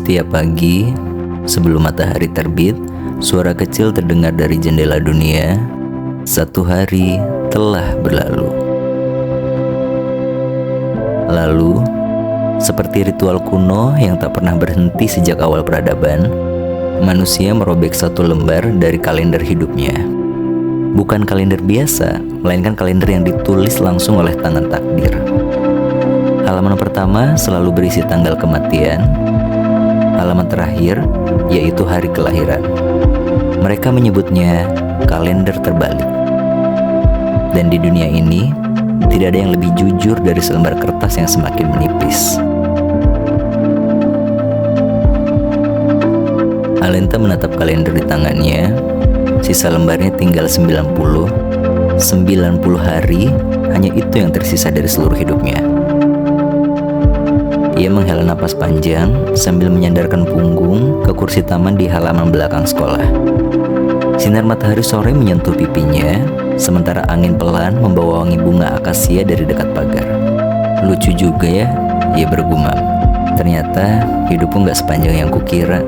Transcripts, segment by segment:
Setiap pagi, sebelum matahari terbit, suara kecil terdengar dari jendela dunia. Satu hari telah berlalu. Lalu, seperti ritual kuno yang tak pernah berhenti sejak awal peradaban, manusia merobek satu lembar dari kalender hidupnya. Bukan kalender biasa, melainkan kalender yang ditulis langsung oleh tangan takdir. Halaman pertama selalu berisi tanggal kematian. Halaman terakhir yaitu hari kelahiran. Mereka menyebutnya kalender terbalik. Dan di dunia ini, tidak ada yang lebih jujur dari selembar kertas yang semakin menipis. Alenta menatap kalender di tangannya. Sisa lembarnya tinggal 90 hari, hanya itu yang tersisa dari seluruh hidupnya. Ia menghela napas panjang sambil menyandarkan punggung ke kursi taman di halaman belakang sekolah. Sinar matahari sore menyentuh pipinya, sementara angin pelan membawa wangi bunga akasia dari dekat pagar. Lucu juga ya, ia bergumam. Ternyata hidupku gak sepanjang yang kukira.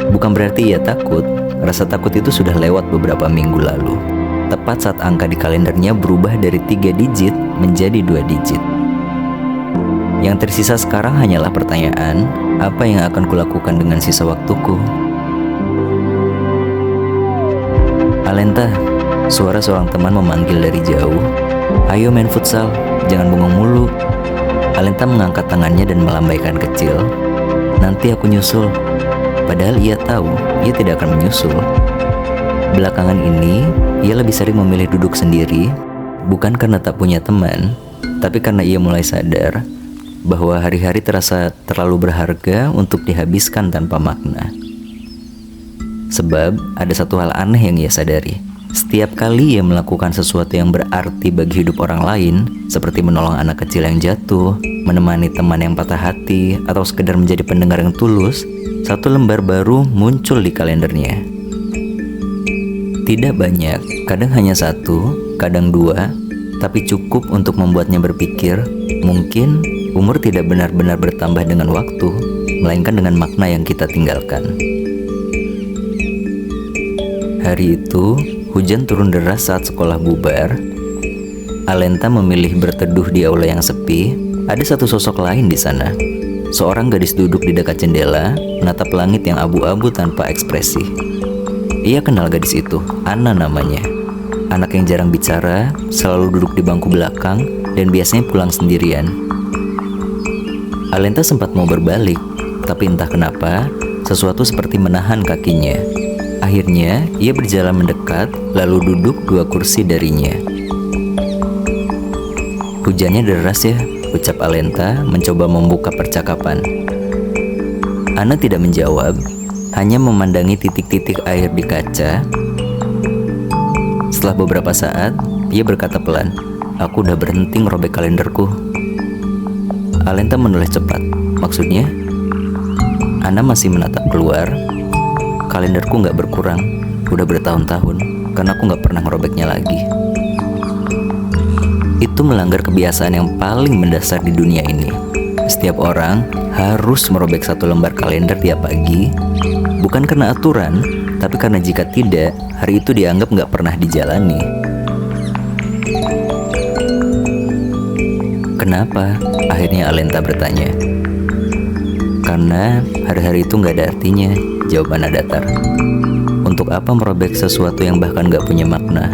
Bukan berarti ia takut. Rasa takut itu sudah lewat beberapa minggu lalu. Tepat saat angka di kalendernya berubah dari 3 digit menjadi 2 digit. Yang tersisa sekarang hanyalah pertanyaan, apa yang akan kulakukan dengan sisa waktuku? Alenta, suara seorang teman memanggil dari jauh. Ayo main futsal, jangan bengong mulu. Alenta mengangkat tangannya dan melambaikan kecil. Nanti aku nyusul. Padahal ia tahu, ia tidak akan menyusul. Belakangan ini, ia lebih sering memilih duduk sendiri, bukan karena tak punya teman, tapi karena ia mulai sadar bahwa hari-hari terasa terlalu berharga untuk dihabiskan tanpa makna. Sebab ada satu hal aneh yang ia sadari. Setiap kali ia melakukan sesuatu yang berarti bagi hidup orang lain, seperti menolong anak kecil yang jatuh, menemani teman yang patah hati, atau sekedar menjadi pendengar yang tulus, satu lembar baru muncul di kalendernya. Tidak banyak, kadang hanya 1, kadang 2, tapi cukup untuk membuatnya berpikir, mungkin umur tidak benar-benar bertambah dengan waktu, melainkan dengan makna yang kita tinggalkan. Hari itu, hujan turun deras saat sekolah bubar. Alenta memilih berteduh di aula yang sepi. Ada satu sosok lain di sana. Seorang gadis duduk di dekat jendela, menatap langit yang abu-abu tanpa ekspresi. Ia kenal gadis itu, Anna namanya. Anak yang jarang bicara, selalu duduk di bangku belakang, dan biasanya pulang sendirian. Alenta sempat mau berbalik, tapi entah kenapa, sesuatu seperti menahan kakinya. Akhirnya, ia berjalan mendekat, lalu duduk 2 kursi darinya. Hujannya deras ya, ucap Alenta mencoba membuka percakapan. Anna tidak menjawab, hanya memandangi titik-titik air di kaca. Setelah beberapa saat, ia berkata pelan, "Aku udah berhenti ngerobek kalenderku." Alenta menulis cepat. Maksudnya? Anna masih menatap keluar. Kalenderku gak berkurang, udah bertahun-tahun, karena aku gak pernah ngerobeknya lagi. Itu melanggar kebiasaan yang paling mendasar di dunia ini. Setiap orang harus merobek 1 lembar kalender tiap pagi, bukan karena aturan, tapi karena jika tidak, hari itu dianggap gak pernah dijalani. Kenapa? Akhirnya Alenta bertanya. Karena hari-hari itu gak ada artinya, jawab Anna datar. Untuk apa merobek sesuatu yang bahkan gak punya makna?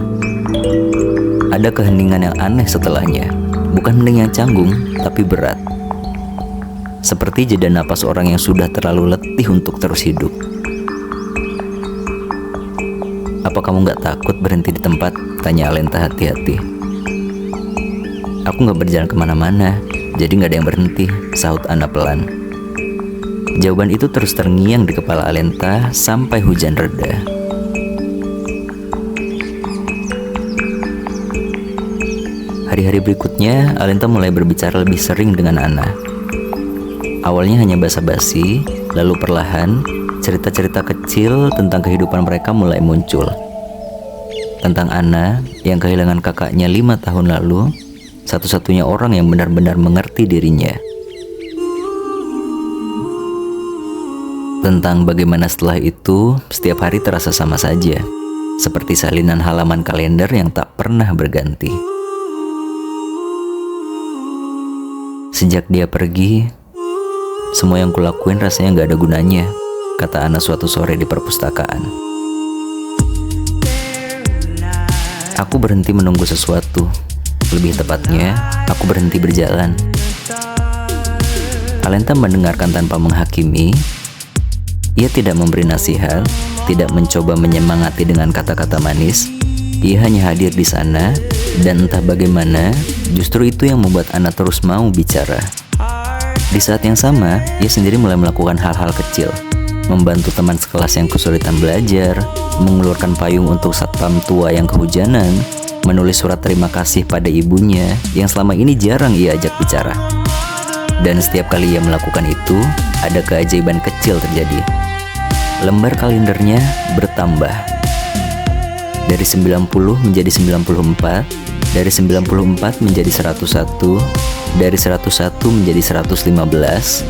Ada keheningan yang aneh setelahnya. Bukan hening yang canggung, tapi berat. Seperti jeda napas orang yang sudah terlalu letih untuk terus hidup. Apa kamu gak takut berhenti di tempat? Tanya Alenta hati-hati. Aku gak berjalan kemana-mana, jadi gak ada yang berhenti, sahut Anna pelan. Jawaban itu terus terngiang di kepala Alenta sampai hujan reda. Hari-hari berikutnya, Alenta mulai berbicara lebih sering dengan Anna. Awalnya hanya basa-basi, lalu perlahan, cerita-cerita kecil tentang kehidupan mereka mulai muncul. Tentang Anna yang kehilangan kakaknya 5 tahun lalu, satu-satunya orang yang benar-benar mengerti dirinya. Tentang bagaimana setelah itu, setiap hari terasa sama saja, seperti salinan halaman kalender yang tak pernah berganti. Sejak dia pergi, semua yang kulakuin rasanya gak ada gunanya, kata Ana suatu sore di perpustakaan. Aku berhenti menunggu sesuatu. Lebih tepatnya, aku berhenti berjalan. Alenta mendengarkan tanpa menghakimi. Ia tidak memberi nasihat, tidak mencoba menyemangati dengan kata-kata manis. Ia hanya hadir di sana, dan entah bagaimana, justru itu yang membuat Ana terus mau bicara. Di saat yang sama, ia sendiri mulai melakukan hal-hal kecil. Membantu teman sekelas yang kesulitan belajar, mengulurkan payung untuk satpam tua yang kehujanan, menulis surat terima kasih pada ibunya yang selama ini jarang ia ajak bicara. Dan setiap kali ia melakukan itu, ada keajaiban kecil terjadi. Lembar kalendernya bertambah. Dari 90 menjadi 94, dari 94 menjadi 101, dari 101 menjadi 115.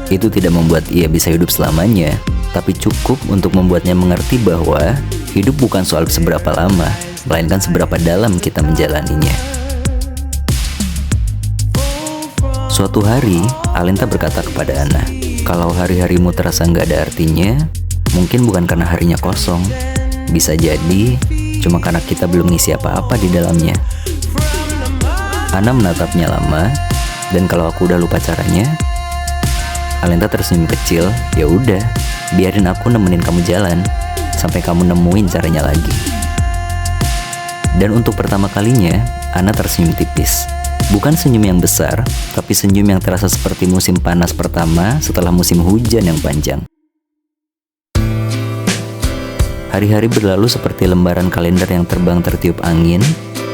Itu tidak membuat ia bisa hidup selamanya, tapi cukup untuk membuatnya mengerti bahwa hidup bukan soal seberapa lama, melainkan seberapa dalam kita menjalaninya. Suatu hari, Alenta berkata kepada Ana, kalau hari-harimu terasa nggak ada artinya, mungkin bukan karena harinya kosong. Bisa jadi, cuma karena kita belum ngisi apa-apa di dalamnya. Ana menatapnya lama, dan kalau aku udah lupa caranya, Alenta tersenyum kecil. Ya udah, biarin aku nemenin kamu jalan sampai kamu nemuin caranya lagi. Dan untuk pertama kalinya, Ana tersenyum tipis. Bukan senyum yang besar, tapi senyum yang terasa seperti musim panas pertama setelah musim hujan yang panjang. Hari-hari berlalu seperti lembaran kalender yang terbang tertiup angin.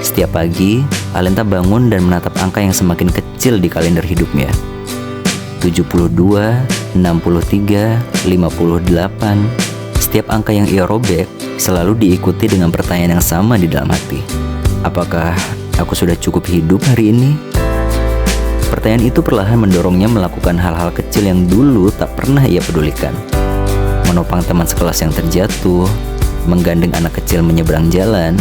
Setiap pagi, Alenta bangun dan menatap angka yang semakin kecil di kalender hidupnya. 72, 63, 58. Setiap angka yang ia robek selalu diikuti dengan pertanyaan yang sama di dalam hati. Apakah aku sudah cukup hidup hari ini? Pertanyaan itu perlahan mendorongnya melakukan hal-hal kecil yang dulu tak pernah ia pedulikan. Menopang teman sekelas yang terjatuh, menggandeng anak kecil menyeberang jalan,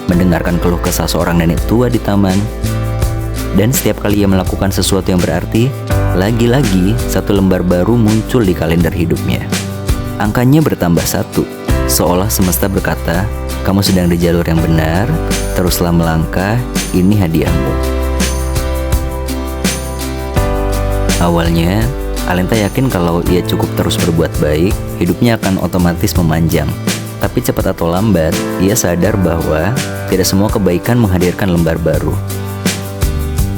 mendengarkan keluh kesah seorang nenek tua di taman. Dan setiap kali ia melakukan sesuatu yang berarti, lagi-lagi satu lembar baru muncul di kalender hidupnya. Angkanya bertambah 1, seolah semesta berkata, kamu sedang di jalur yang benar, teruslah melangkah, ini hadiahmu. Awalnya, Alenta yakin kalau ia cukup terus berbuat baik, hidupnya akan otomatis memanjang. Tapi cepat atau lambat, ia sadar bahwa tidak semua kebaikan menghadirkan lembar baru.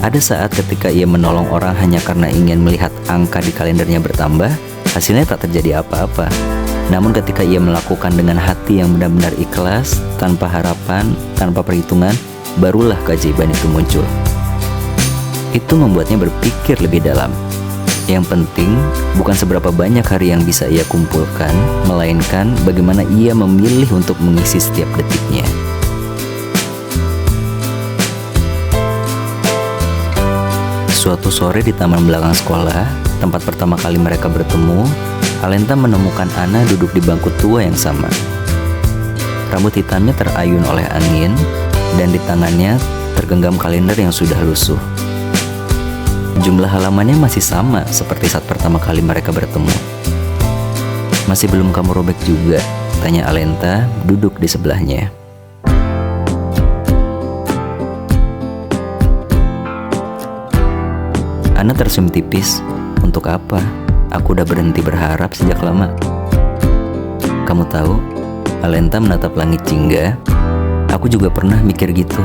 Ada saat ketika ia menolong orang hanya karena ingin melihat angka di kalendernya bertambah, hasilnya tak terjadi apa-apa. Namun ketika ia melakukan dengan hati yang benar-benar ikhlas, tanpa harapan, tanpa perhitungan, barulah keajaiban itu muncul. Itu membuatnya berpikir lebih dalam. Yang penting bukan seberapa banyak hari yang bisa ia kumpulkan, melainkan bagaimana ia memilih untuk mengisi setiap detiknya. Suatu sore di taman belakang sekolah, tempat pertama kali mereka bertemu, Alenta menemukan Ana duduk di bangku tua yang sama. Rambut hitamnya terayun oleh angin, dan di tangannya tergenggam kalender yang sudah lusuh. Jumlah halamannya masih sama seperti saat pertama kali mereka bertemu. Masih belum kamu robek juga? Tanya Alenta, duduk di sebelahnya. Ana tersenyum tipis. Untuk apa? Aku udah berhenti berharap sejak lama. Kamu tahu, Alenta menatap langit jingga. Aku juga pernah mikir gitu.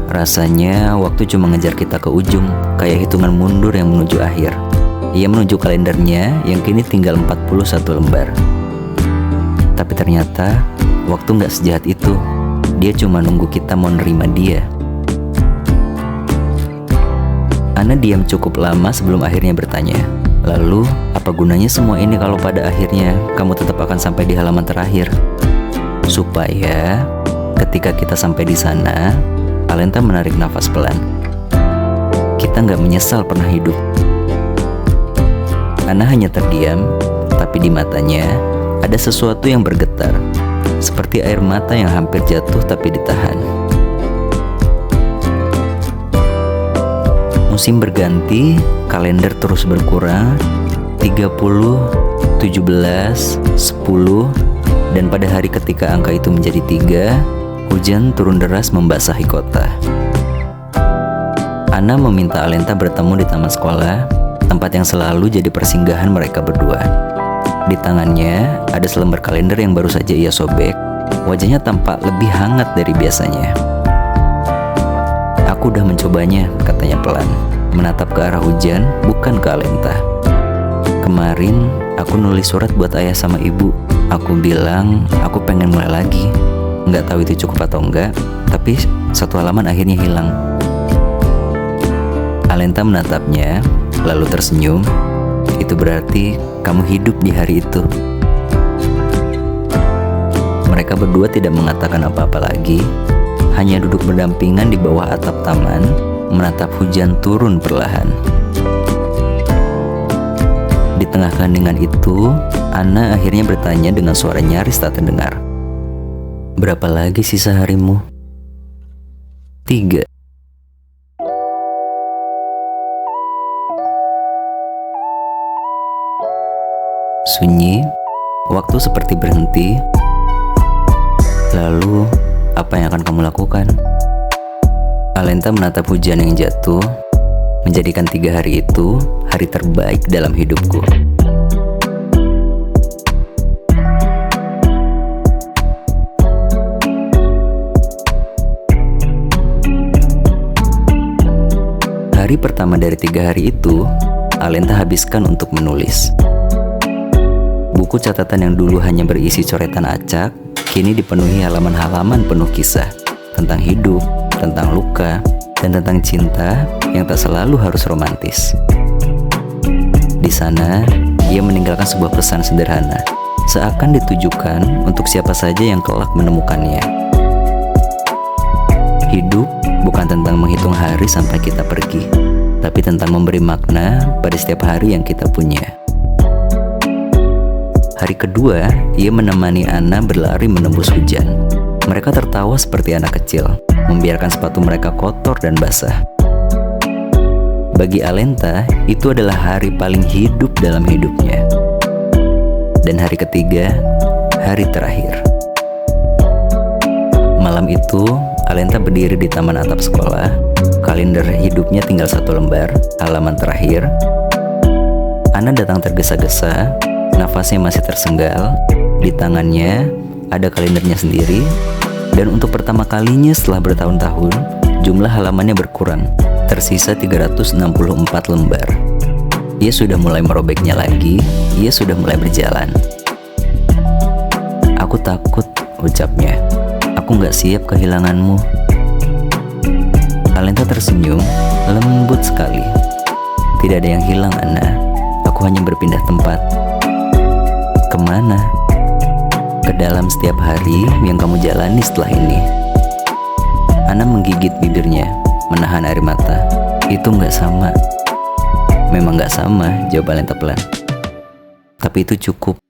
Rasanya waktu cuma ngejar kita ke ujung, kayak hitungan mundur yang menuju akhir. Ia menunjuk kalendernya yang kini tinggal 41 lembar. Tapi ternyata waktu gak sejahat itu. Dia cuma nunggu kita mau nerima dia. Ana diam cukup lama sebelum akhirnya bertanya, lalu apa gunanya semua ini kalau pada akhirnya kamu tetap akan sampai di halaman terakhir? Supaya ketika kita sampai di sana, Alenta menarik nafas pelan. Kita nggak menyesal pernah hidup. Ana hanya terdiam, Tapi di matanya ada sesuatu yang bergetar, seperti air mata yang hampir jatuh tapi ditahan. Musim berganti, kalender terus berkurang, 30, 17, 10, dan pada hari ketika angka itu menjadi 3, hujan turun deras membasahi kota. Anna meminta Alenta bertemu di taman sekolah, tempat yang selalu jadi persinggahan mereka berdua. Di tangannya ada selembar kalender yang baru saja ia sobek. Wajahnya tampak lebih hangat dari biasanya. "Aku udah mencobanya," katanya pelan, menatap ke arah hujan, bukan ke Alenta. "Kemarin aku nulis surat buat ayah sama ibu. Aku bilang aku pengen mulai lagi. Nggak tahu itu cukup atau enggak, tapi satu halaman akhirnya hilang." Alenta menatapnya, lalu tersenyum. "Itu berarti kamu hidup di hari itu." Mereka berdua tidak mengatakan apa-apa lagi, hanya duduk berdampingan di bawah atap taman, menatap hujan turun perlahan. Di tengah keheningan itu, Anna akhirnya bertanya dengan suara nyaris tak terdengar, "Berapa lagi sisa harimu?" 3. Sunyi, waktu seperti berhenti. "Lalu, apa yang akan kamu lakukan?" Alenta menatap hujan yang jatuh, menjadikan 3 hari itu hari terbaik dalam hidupku. Hari pertama dari 3 hari itu, Alenta habiskan untuk menulis. Buku catatan yang dulu hanya berisi coretan acak, kini dipenuhi halaman-halaman penuh kisah tentang hidup, tentang luka, dan tentang cinta yang tak selalu harus romantis. Di sana, ia meninggalkan sebuah pesan sederhana, seakan ditujukan untuk siapa saja yang kelak menemukannya. Hidup bukan tentang menghitung hari sampai kita pergi, tapi tentang memberi makna pada setiap hari yang kita punya. Hari kedua, ia menemani Anna berlari menembus hujan. Mereka tertawa seperti anak kecil, membiarkan sepatu mereka kotor dan basah. Bagi Alenta, itu adalah hari paling hidup dalam hidupnya. Dan hari ketiga, hari terakhir. Malam itu, Alenta berdiri di taman atap sekolah. Kalender hidupnya tinggal 1 lembar, halaman terakhir. Anna datang tergesa-gesa, nafasnya masih tersenggal. Di tangannya ada kalendernya sendiri, dan untuk pertama kalinya setelah bertahun-tahun, jumlah halamannya berkurang, tersisa 364 lembar. Ia sudah mulai merobeknya lagi, ia sudah mulai berjalan. "Aku takut," ucapnya. "Aku gak siap kehilanganmu." Alenta tersenyum, lembut sekali. "Tidak ada yang hilang, Anna. Aku hanya berpindah tempat." "Kemana?" "Ke dalam setiap hari yang kamu jalani setelah ini." Anna menggigit bibirnya, menahan air mata. "Itu gak sama." "Memang gak sama," jawab Alenta pelan. "Tapi itu cukup."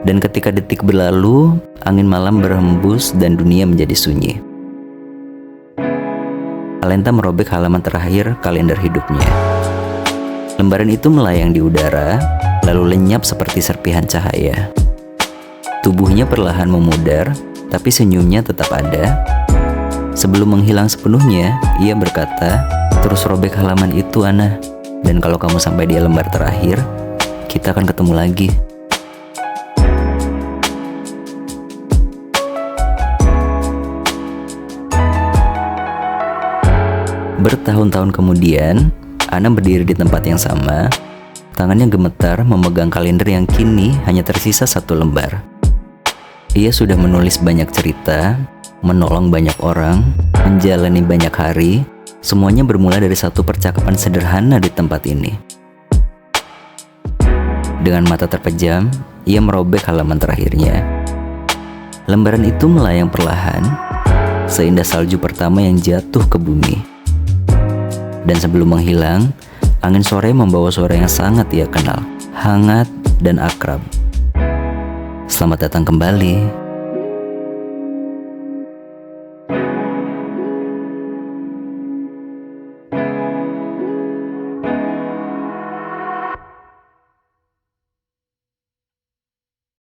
Dan ketika detik berlalu, angin malam berhembus dan dunia menjadi sunyi. Alenta merobek halaman terakhir kalender hidupnya. Lembaran itu melayang di udara, lalu lenyap seperti serpihan cahaya. Tubuhnya perlahan memudar, tapi senyumnya tetap ada. Sebelum menghilang sepenuhnya, ia berkata, "Terus robek halaman itu, Anna. Dan kalau kamu sampai di lembar terakhir, kita akan ketemu lagi." Bertahun-tahun kemudian, Anna berdiri di tempat yang sama. Tangannya gemetar memegang kalender yang kini hanya tersisa 1 lembar. Ia sudah menulis banyak cerita, menolong banyak orang, menjalani banyak hari. Semuanya bermula dari satu percakapan sederhana di tempat ini. Dengan mata terpejam, ia merobek halaman terakhirnya. Lembaran itu melayang perlahan, seindah salju pertama yang jatuh ke bumi. Dan sebelum menghilang, Angin sore membawa suara yang sangat ia kenal, hangat dan akrab. Selamat datang kembali